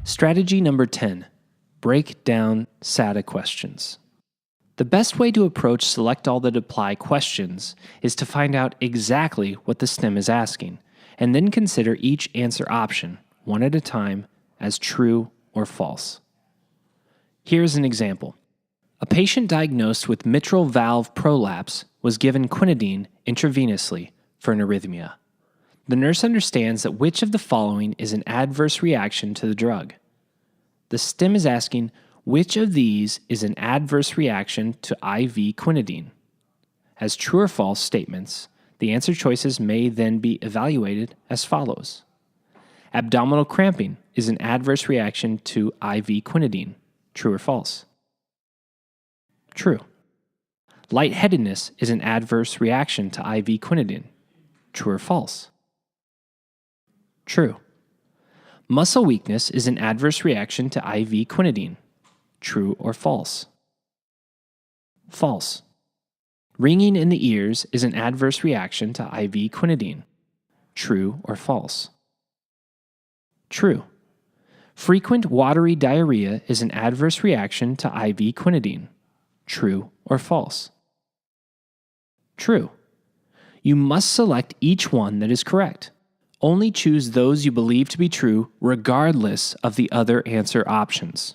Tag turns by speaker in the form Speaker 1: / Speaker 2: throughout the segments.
Speaker 1: Strategy number 10. Break down SATA questions. The best way to approach select all that apply questions is to find out exactly what the STEM is asking, and then consider each answer option, one at a time, as true or false. Here's an example. A patient diagnosed with mitral valve prolapse was given quinidine intravenously for an arrhythmia. The nurse understands that which of the following is an adverse reaction to the drug. The STEM is asking which of these is an adverse reaction to IV quinidine. As true or false statements, the answer choices may then be evaluated as follows. Abdominal cramping is an adverse reaction to IV quinidine. True or false? True. Lightheadedness is an adverse reaction to IV quinidine. True or false? True. Muscle weakness is an adverse reaction to IV quinidine. True or false? False. Ringing in the ears is an adverse reaction to IV quinidine. True or false? True. Frequent watery diarrhea is an adverse reaction to IV quinidine. True or false? True. You must select each one that is correct. Only choose those you believe to be true regardless of the other answer options.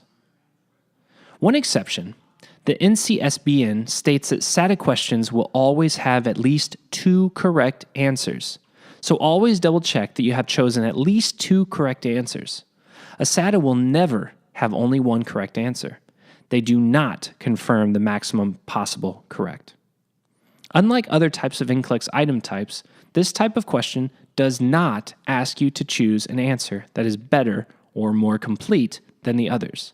Speaker 1: One exception, the NCSBN states that SATA questions will always have at least 2 correct answers. So always double check that you have chosen at least 2 correct answers. A SATA will never have only one correct answer. They do not confirm the maximum possible correct. Unlike other types of NCLEX item types, this type of question does not ask you to choose an answer that is better or more complete than the others.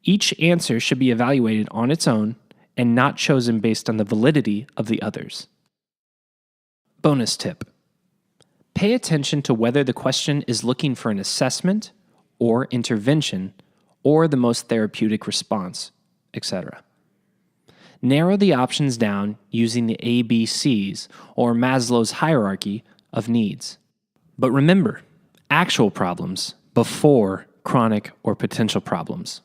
Speaker 1: Each answer should be evaluated on its own and not chosen based on the validity of the others. Bonus tip. Pay attention to whether the question is looking for an assessment or intervention or the most therapeutic response, etc. Narrow the options down using the ABCs or Maslow's hierarchy of needs. But remember, actual problems before chronic or potential problems.